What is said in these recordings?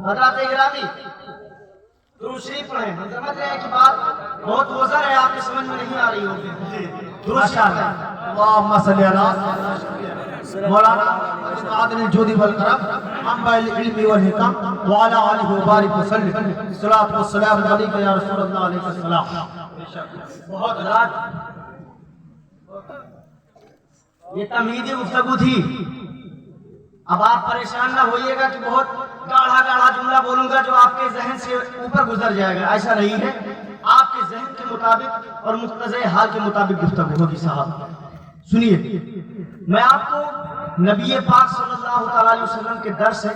حضرات گرامی درود شریف پڑھیں. ہم سمجھ رہے ہیں کہ بات بہت وزن ہے، آپ کی سمجھ میں نہیں آ رہی ہوگی. درود شریف اللهم صل على مولانا عادل الجود والكرم منبع العلم والحكم وعلى آله وبارك وسلم. الصلاة والسلام عليك يا رسول الله عليه السلام. بہت حضرات یہ تمہیدی گفتگو تھی. اب آپ پریشان نہ ہوئیے گا کہ بہت گاڑھا گاڑھا جملہ بولوں گا جو آپ کے ذہن سے اوپر گزر جائے گا. ایسا نہیں ہے، آپ کے ذہن کے مطابق اور مقتضی حال کے مطابق گفتگو ہوگی. صاحب سنیے، میں آپ کو نبی پاک صلی اللہ علیہ وسلم کے در سے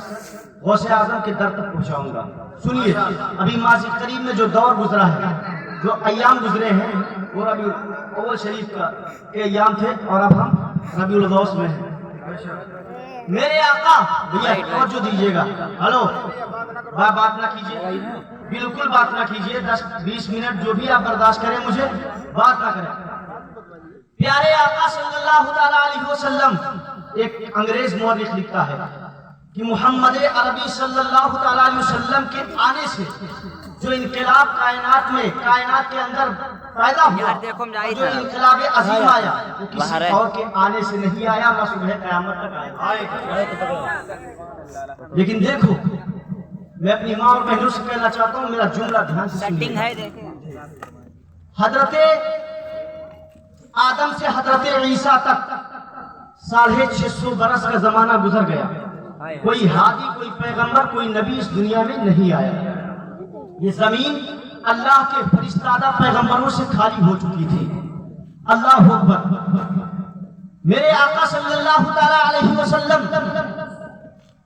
غوث اعظم کے در تک پہنچاؤں گا. سنیے، ابھی ماضی قریب میں جو دور گزرا ہے، جو ایام گزرے ہیں، وہ ربیع الاول شریف کے ایام تھے اور اب ہم ربیع الاوسط میں ہیں. میرے آقا، بھیا توجہ دیجیے گا. ہلو، بات نہ کیجیے، بالکل بات نہ کیجیے. 10-20 منٹ جو بھی آپ برداشت کریں، مجھے بات نہ کریں. پیارے آقا صلی اللہ علیہ وسلم، ایک انگریز مورخ لکھتا ہے کہ محمد عربی صلی اللہ علیہ وسلم کے آنے سے جو انقلاب کائنات کے اندر پیدا ہوا، جو انقلاب عظیم آیا، وہ کسی اور کے آنے سے نہیں آیا، نہ صبح قیامت تک آئے گا. لیکن دیکھو، میں اپنی ماں اور بہنوں سے کہنا چاہتا ہوں، میرا جملہ دھیان سے سنیے. حضرت آدم سے حضرت عیسیٰ تک 650 برس کا زمانہ گزر گیا. کوئی ہادی، کوئی پیغمبر، کوئی نبی اس دنیا میں نہیں آیا. یہ زمین اللہ کے فرستادہ پیغمبروں سے خالی ہو چکی تھی. اللہ اکبر. میرے آقا صلی اللہ علیہ وسلم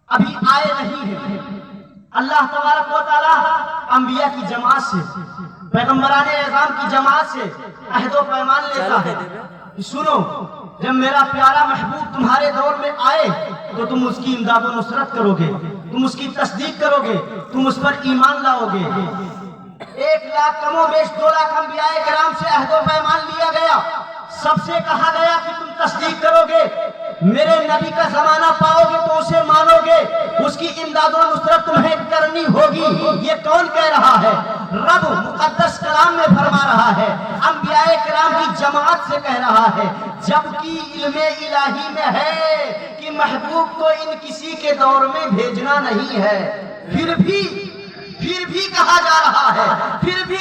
ابھی آئے نہیں ہیں. اللہ تبارک و تعالی انبیاء کی جماعت سے، پیغمبران اعظام کی جماعت سے عہد و پیمان لیتا ہے کہ سنو، جب میرا پیارا محبوب تمہارے دور میں آئے تو تم اس کی امداد و نصرت کرو گے، تم اس کی تصدیق کرو گے، تم اس پر ایمان لاؤ گے. 1 لاکھ کم و بیش 2 لاکھ انبیاء کرام سے عہد و پیمان لیا گیا. سب سے کہا گیا کہ تم تصدیق کرو گے، میرے نبی کا زمانہ پاؤ گے تو اسے مانو گے، اس کی امداد و نصرت تمہیں کرنی ہوگی. یہ کون کہہ رہا ہے؟ رب مقدس کلام میں فرما رہا ہے، انبیاء کرام کی جماعت سے کہہ رہا ہے، جبکہ علم الہی میں ہے کہ محبوب کو ان کسی کے دور میں بھیجنا نہیں ہے. پھر بھی کہا جا رہا ہے، پھر بھی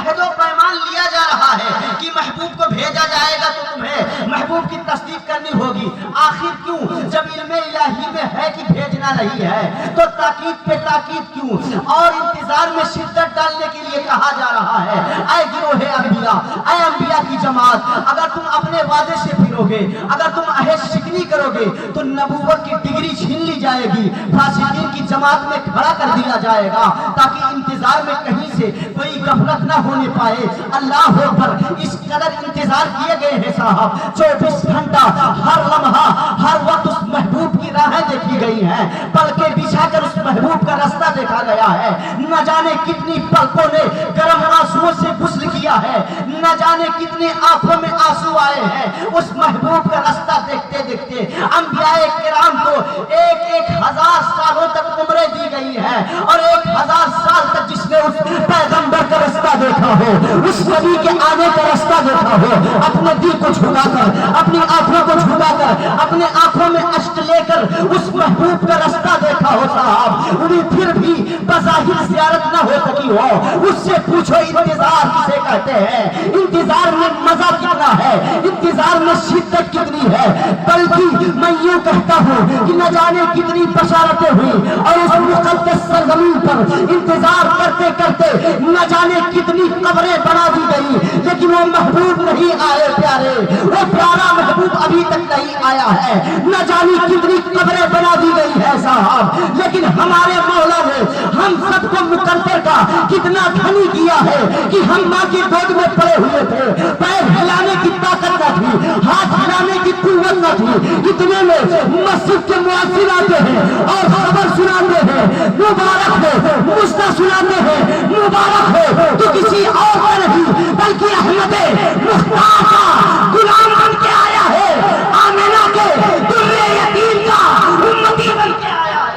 عہد و پیمان لیا جا رہا ہے کہ محبوب کو بھیجا جائے گا تو تمہیں محبوب کی تصدیق کرنی ہوگی. آخر کیوں؟ جب علم الہی میں ہے کہ بھیجنا نہیں ہے تو تاکید پہ تاکید کیوں اور انتظار میں شدت ڈالنے کے لیے کہا جا رہا ہے. اے گروہ انبیاء، اے انبیاء کی جماعت، اگر تم اپنے وعدے سے پھرو گے، اگر تم عہد شکنی کرو گے تو نبوت کی ڈگری چھین لی جائے گی، فاسقین کی جماعت میں کھڑا کر دیا جائے گا تاکہ انتظار میں کہیں سے کوئی غفلت نہ ہونے پائے. اللہ اکبر. اس قدر انتظار کیے گئے ہیں صاحب، 24 گھنٹہ ہر لمحہ ہر وقت اس محبوب کی راہیں دیکھی گئی ہیں، پلکیں بچھا کر اس محبوب کا راستہ دیکھا گیا ہے. نہ جانے کتنی پلکوں نے گرم آنسوؤں سے غسل کیا ہے، نہ جانے کتنی آنکھوں میں آنسو آئے ہیں. اس محبوب کا راستہ دیکھتے دیکھتے انبیاء کرام کو 1000 سالوں تک عمریں دی گئی ہیں، اور 1000 سال تک جس نے اس پیغمبر کا راستہ دیکھا ہو، اس نبی کے آنے کا راستہ دیکھا ہو، اپنے دل کو جھکا کر، اپنی آنکھوں کو جھکا کر، اپنے آنکھوں میں اشک لے کر اس محبوب کا راستہ دیکھا ہو صاحب، انہیں پھر بھی بظاہر زیارت نہ ہو سکی ہو. اس سے پوچھو انتظار کسے کہتے ہیں، انتظار میں مزہ کتنا ہے، انتظار میں شدت کتنی ہے. بلکہ میں یوں کہتا ہوں کہ نہ جانے کتنی بشارتیں ہوئی اور اس مقدس سرزمین پر انتظار کرتے کرتے نہ جانے کتنی قبریں بنا دی گئی، لیکن وہ محبوب نہیں آئے. پیارے، وہ پیارا محبوب ابھی تک نہیں آیا ہے. نہ جانے کتنی قبریں بنا دی گئی ہے صاحب، لیکن ہمارے مولا نے ہم سب کو مقدر کا کتنا دھنی کیا ہے کہ ہم ماں کی گود میں پڑے ہوئے تھے، پیر ہلانے کی طاقت نہ تھی، ہاتھ ہلانے کی قوت نہ تھی. اتنے میں مسجد کے مؤذن آتے ہیں اور خبر سناتے ہیں، مبارک ہو، مصطفیٰ سناتے ہیں، مبارک ہو تو کسی اور کا نہیں بلکہ احمد مختار کا غلام بن کے آیا ہے، آمینہ کے در یتیم کا امتی بن کے آیا ہے.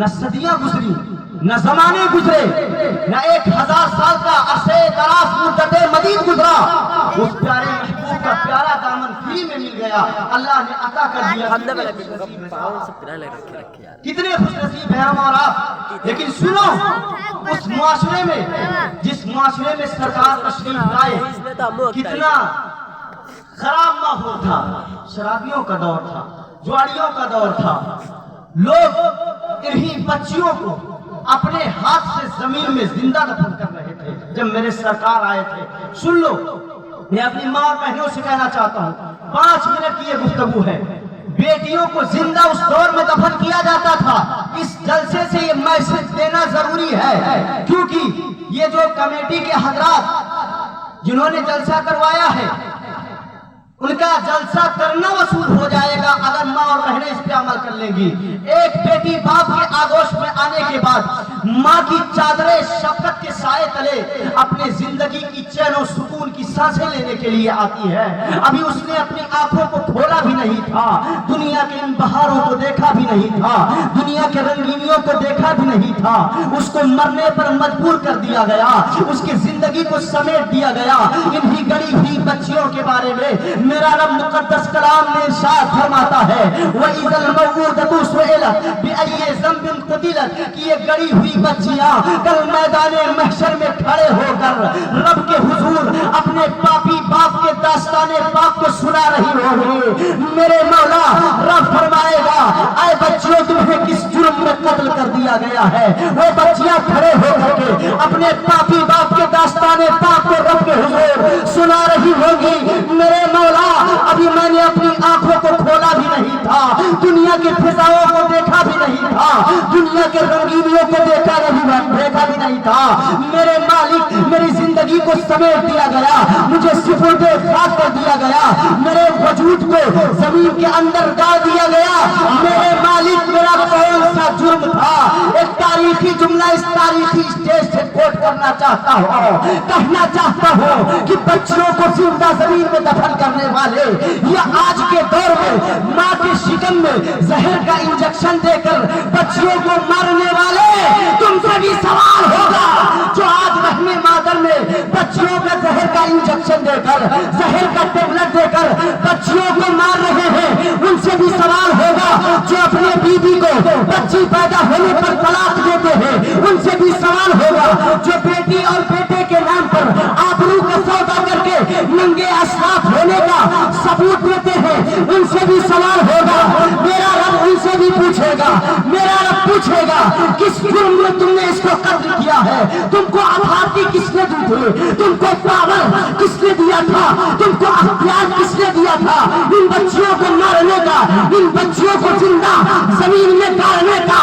نہ صدیاں گزری، نہ زمانے گزرے، نہ 1000 سال کا عرصے دراز مدت مدید گزرا، اس پیارے محبوب کا پیارا دامن فری میں مل گیا، اللہ نے عطا کر دیا۔ کتنے خوش نصیب ہیں ہم اور آپ، لیکن سنو اس معاشرے میں، جس معاشرے میں سرکار تشریف لائے، کتنا خراب ماحول تھا، شرابیوں کا دور تھا، جواڑیوں کا دور تھا، لوگ انہی بچیوں کو اپنے ہاتھ سے زمین میں زندہ دفن کر رہے تھے۔ جب میرے سرکار آئے تھے، سن لو، میں اپنی ماں اور بہنوں سے کہنا چاہتا ہوں، 5 منٹ کی یہ گفتگو ہے، بیٹیوں کو زندہ اس دور میں دفن کیا جاتا تھا۔ اس جلسے سے یہ میسج دینا ضروری ہے، کیونکہ یہ جو کمیٹی کے حضرات جنہوں نے جلسہ کروایا ہے، ان کا جلسہ کرنا وصول ہو جائے گا اگر ماں اور بہنیں اس پہ عمل کر لیں گی۔ ایک بیٹی باپ کے آغوش میں آنے کے بعد ماں کی چادر شفقت کے سائے تلے اپنے زندگی کی چین و سکون کی سانسیں لینے کے لیے آتی ہے۔ ابھی اس نے اپنی آنکھوں کو کھولا بھی نہیں تھا، دنیا کے ان بہاروں کو دیکھا بھی نہیں تھا، دنیا کے رنگینیوں کو دیکھا بھی نہیں تھا، اس کو مرنے پر مجبور کر دیا گیا، اس کی زندگی کو سمیٹ دیا گیا۔ انہی گڑی ہوئی بچیوں کے بارے میں میرا رب مقدس کلام میں ارشاد فرماتا ہے، وَإِذَا الْمَوْءُودَةُ سُئِلَتْ بِأَيِّ ذَنبٍ قُتِلَتْ، کہ یہ گڑی ہوئی بچیاں کل میدان محشر میں کھڑے ہو کر رب کے حضور اپنے پاپی باپ کے داستان پاک کو سنا رہی ہوگی۔ میرے مولا رب فرمائے گا، اے بچیوں تمہیں کس جرم میں قتل کر دیا گیا ہے؟ وہ بچیاں کھڑے ہو کر کے اپنے پاپی باپ کے داستان پاک کو رب کے حضور سنا رہی ہوگی۔ میرے مولا ابھی میں نے اپنی آنکھوں کو کھولا بھی نہیں تھا، دنیا کے فضاؤں کو دیکھا بھی نہیں تھا، دنیا کے رنگینیوں کو دیکھا بھی نہیں تھا۔ میرے مالک میری زندگی کو سمیٹ دیا گیا، مجھے سپرد خاک کر دیا گیا، میرے وجود کو زمین کے اندر ڈال دیا گیا۔ میرے مالک میرا کون سا جرم تھا؟ ایک تاریخی جملہ اس تاریخی اسٹیج سے کوٹ کرنا چاہتا ہوں، کہنا چاہتا ہوں کہ بچوں کو زندہ زمین میں دفن کرنے والے یا آج کے دور میں ماں کے شکم میں زہر کا انجیکشن دے کر بچیوں کو مارنے والے، تم سے بھی سوال ہوگا جو آج رحم مادر میں بچیوں کا زہر کا انجیکشن دے کر، زہر کا ٹیبلٹ دے کر بچیوں کو مار رہے ہیں، ان سے بھی سوال ہوگا جو اپنے بیوی کو بچی پیدا ہونے پر طلاق دیتے ہیں، ان سے بھی سوال ہوگا جو بیٹی اور بیٹے کے نام پر آبرو کا سودا کر کے ننگے اسلاف ہونے کا ثبوت دیتے ہیں، ان سے بھی سوال ہوگا۔ میرا رب ان سے بھی پوچھے گا، میرا رب پوچھے گا کس جرم میں تم نے اس کو قتل کیا ہے؟ تم کو آزادی کس نے دی تھی؟ تم کو پاور کس نے دیا تھا؟ تم کو اختیار کس نے دیا تھا ان بچیوں کو مارنے کا، ان بچیوں کو زندہ زمین میں گاڑنے کا؟